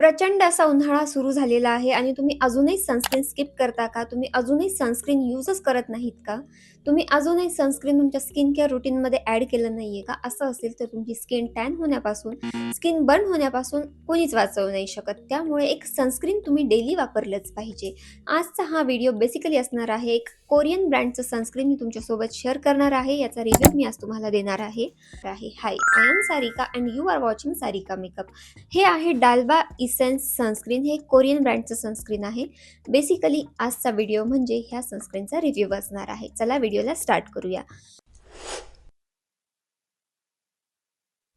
प्रचंड असा उन्हाळा सुरू झालेला आहे आणि तुम्ही अजूनही सनस्क्रीन स्किप करता का? तुम्ही अजूनही सनस्क्रीन यूजच करत नाहीत का? तुम्ही अजूनही सनस्क्रीन तुमच्या स्किन केअर रुटीनमध्ये ॲड केलं नाहीये का? असं असेल तर तुमची स्किन टॅन होण्यापासून, स्किन बर्न होण्यापासून कोणीच वाचवू नाही शकत. त्यामुळे एक सनस्क्रीन तुम्ही डेली वापरलंच पाहिजे. आजचा हा व्हिडिओ बेसिकली असणार आहे एक कोरियन ब्रँडचं सनस्क्रीन मी तुमच्यासोबत शेअर करणार आहे. याचा रिव्ह्यू मी आज तुम्हाला देणार आहे. Hi, I am Sarika and you are watching Sarika makeup. हे आहे डाल्बा इसेन्स सनस्क्रीन. हे कोरियन ब्रँडचं सनस्क्रीन आहे. बेसिकली आजचा व्हिडिओ म्हणजे ह्या सनस्क्रीनचा रिव्ह्यू असणार आहे. चला व्हिडिओला स्टार्ट करूया.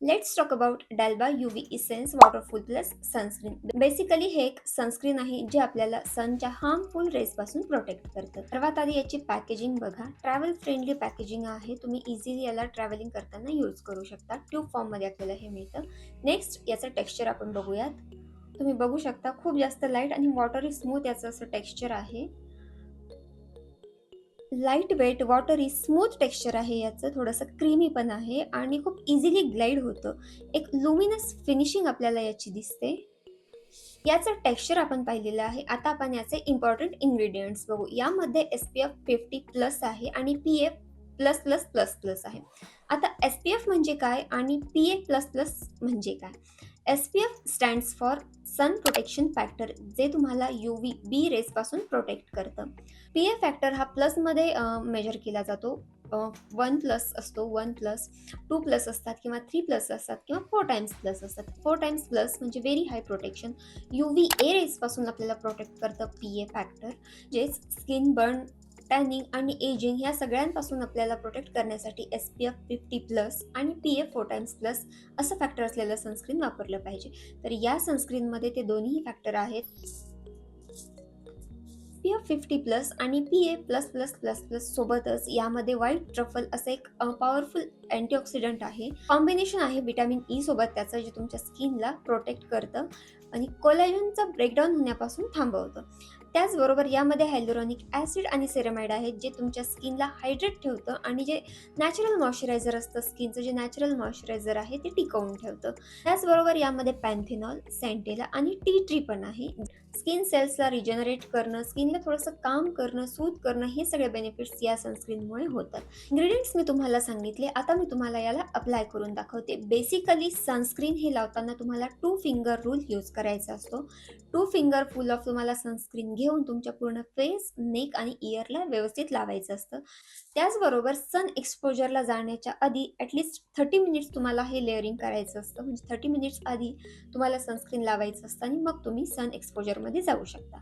Let's talk about d'Alba UV essence waterful plus sunscreen. Basically हे एक सनस्क्रीन आहे जे आपल्याला सनच्या हार्मफुल रेजपासून प्रोटेक्ट करतं. सर्वात आधी याची पॅकेजिंग बघा. ट्रॅव्हल फ्रेंडली पॅकेजिंग आहे. तुम्ही इझिली याला ट्रॅव्हलिंग करताना यूज करू शकता. ट्यूब फॉर्ममध्ये आपल्याला हे मिळतं. नेक्स्ट याचं टेक्स्चर आपण बघूयात. तुम्ही बघू शकता खूप जास्त लाईट आणि वॉटरी स्मूथ याचं असं टेक्स्चर आहे. लाईट वेट वॉटरी स्मूथ टेक्स्चर आहे याचं. थोडंसं क्रीमी पण आहे आणि खूप इझिली ग्लाइड होतं. एक लुमिनस फिनिशिंग आपल्याला याची दिसते. याचं टेक्स्चर आपण पाहिलेलं आहे. आता आपण याचे इम्पॉर्टंट इन्ग्रेडियंट्स बघू. यामध्ये SPF 50+ आहे आणि PF plus plus plus plus आहे. आता SPF म्हणजे काय आणि PA++ म्हणजे काय? SPF stands for sun protection factor, जे तुम्हाला UVB रेजपासून प्रोटेक्ट करतं. PA फॅक्टर हा प्लसमध्ये मेजर केला जातो. 1+ असतो, 1+, 2+ असतात किंवा 3+ असतात किंवा 4 टाइम्स+ असतात. 4 टाइम्स+ म्हणजे व्हेरी हाय प्रोटेक्शन. UVA रेजपासून आपल्याला प्रोटेक्ट करतं PA फॅक्टर, जे स्किन बर्न, टॅनिंग आणि एजिंग या सगळ्यांपासून आपल्याला प्रोटेक्ट करण्यासाठी SPF 50+ आणि PA 4 टाइम्स+ असं फॅक्टर असलेलं सनस्क्रीन वापरलं पाहिजे. तर या सनस्क्रीनमध्ये ते दोन्ही फॅक्टर आहेत. SPF 50+ आणि PA++++ सोबतच यामध्ये व्हाईट ट्रफल असं एक पॉवरफुल अँटीऑक्सिडंट आहे. कॉम्बिनेशन आहे व्हिटॅमिन ई सोबत त्याचं, जे तुमच्या स्किनला प्रोटेक्ट करतं आणि कोलॅजनचं ब्रेकडाऊन होण्यापासून थांबवतं. त्याचबरोबर यामध्ये हायलुरॉनिक ॲसिड आणि सेरामाइड आहेत, जे तुमच्या स्किनला हायड्रेट ठेवतं आणि जे नॅचरल मॉइश्चरायझर असतं स्किनचं, जे नॅचरल मॉइश्चरायझर आहे ते टिकवून ठेवतं. त्याचबरोबर यामध्ये पॅन्थेनॉल, सेंटेला आणि टी ट्री पण आहे. स्किन सेल्सला रिजनरेट करणं, स्किनला थोडंसं काम करणं, सूद करणं, हे सगळे बेनिफिट्स या सनस्क्रीनमुळे होतात. इन्ग्रेडियंट्स मी तुम्हाला सांगितले. आता मी तुम्हाला याला अप्लाय करून दाखवते. बेसिकली सनस्क्रीन हे लावताना तुम्हाला 2 फिंगर रूल यूज करायचा असतो. 2 फिंगर फुल ऑफ तुम्हाला सनस्क्रीन घेऊन तुमच्या पूर्ण फेस, नेक आणि इयरला व्यवस्थित लावायचं असतं. त्याचबरोबर सन एक्सपोजरला जाण्याच्या आधी ॲटलिस्ट 30 मिनिट्स तुम्हाला हे लेअरिंग करायचं असतं. म्हणजे 30 मिनिट्स आधी तुम्हाला सनस्क्रीन लावायचं असतं आणि मग तुम्ही सन एक्सपोजरमध्ये जाऊ शकता.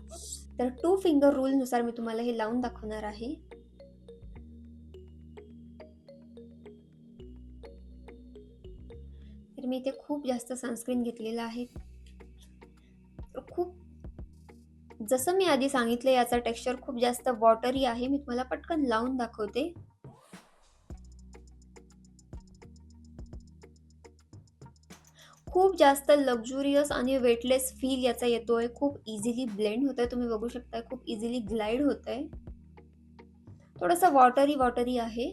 तर 2 फिंगर रूलनुसार मी तुम्हाला हे लावून दाखवणार आहे. तर मी इथे खूप जास्त सनस्क्रीन घेतलेलं आहे. तर खूप, जसं मी आधी सांगितलं, याचा टेक्स्चर खूप जास्त वॉटरी आहे. मी तुम्हाला पटकन लावून दाखवते. खूप जास्त लक्झुरियस आणि वेटलेस फील याचा येतोय. खूप इझिली ब्लेंड होतंय. तुम्ही बघू शकता खूप इझिली ग्लाइड होतंय. थोडंसं वॉटरी आहे.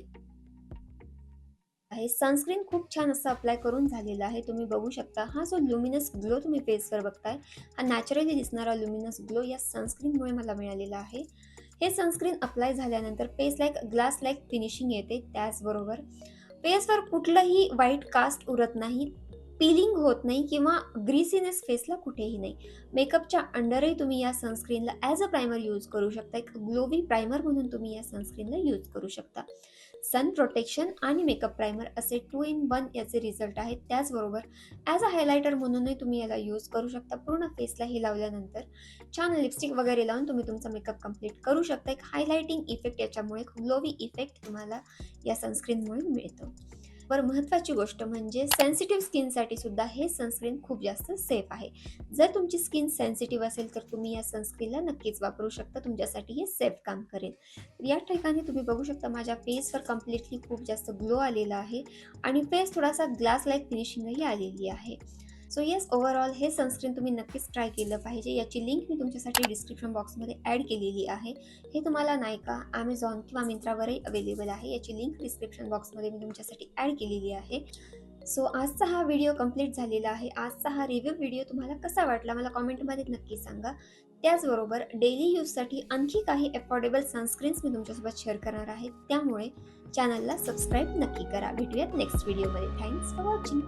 सनस्क्रीन खूप छान असं अप्लाय करून झालेला आहे. तुम्ही बघू शकता हा जो लुमिनस ग्लो तुम्ही फेसवर बघताय, हा नॅचरली दिसणारा लुमिनस ग्लो या सनस्क्रीनमुळे मला मिळालेला आहे. हे सनस्क्रीन अप्लाय झाल्यानंतर face like glass like finishing येते. त्याचबरोबर फेसवर कुठलंही व्हाईट कास्ट उरत नाही, पीलिंग होत नाही किंवा ग्रीसीनेस फेसला कुठेही नाही. मेकअपच्या अंडरही तुम्ही या सनस्क्रीनला ॲज अ प्रायमर यूज करू शकता. एक ग्लोवी प्रायमर म्हणून तुम्ही या सनस्क्रीनला यूज करू शकता. सन प्रोटेक्शन आणि मेकअप प्रायमर असे 2 in 1 याचे रिझल्ट आहेत. त्याचबरोबर ॲज अ हायलायटर म्हणूनही तुम्ही याला यूज करू शकता. पूर्ण फेसला हे लावल्यानंतर छान लिपस्टिक वगैरे लावून तुम्ही तुमचा मेकअप कंप्लीट करू शकता. एक हायलायटिंग इफेक्ट याच्यामुळे, ग्लोवी इफेक्ट तुम्हाला या सनस्क्रीनमुळे मिळतो. बरं, महत्त्वाची गोष्ट म्हणजे सेन्सिटिव्ह स्किनसाठी सुद्धा हे सनस्क्रीन खूप जास्त सेफ आहे. जर तुमची स्किन सेन्सिटिव्ह असेल तर तुम्ही या सनस्क्रीनला नक्कीच वापरू शकता. तुमच्यासाठी हे सेफ काम करेल. या ठिकाणी तुम्ही बघू शकता माझ्या फेसवर कम्प्लिटली खूप जास्त ग्लो आलेला आहे आणि फेस थोडासा ग्लास लाईक फिनिशिंगही आलेली आहे. सो येस, ओव्हरऑल हे सनस्क्रीन तुम्ही नक्कीच ट्राय केलं पाहिजे. याची लिंक मी तुमच्यासाठी डिस्क्रिप्शन बॉक्समध्ये ॲड केलेली आहे. हे तुम्हाला नायका, Amazon किंवा मिंत्रावरही अवेलेबल आहे. याची लिंक डिस्क्रिप्शन बॉक्समध्ये मी तुमच्यासाठी ॲड केलेली आहे. सो आजचा हा व्हिडिओ कंप्लीट झालेला आहे. आजचा हा रिव्ह्यू व्हिडिओ तुम्हाला कसा वाटला मला कमेंटमध्ये नक्की सांगा. त्याचबरोबर डेली यूजसाठी आणखी काही अफोर्डेबल सनस्क्रीन्स मी तुमच्यासोबत शेअर करणार आहे. त्यामुळे चॅनलला सबस्क्राईब नक्की करा. भेटूयात नेक्स्ट व्हिडिओमध्ये. Thanks for watching.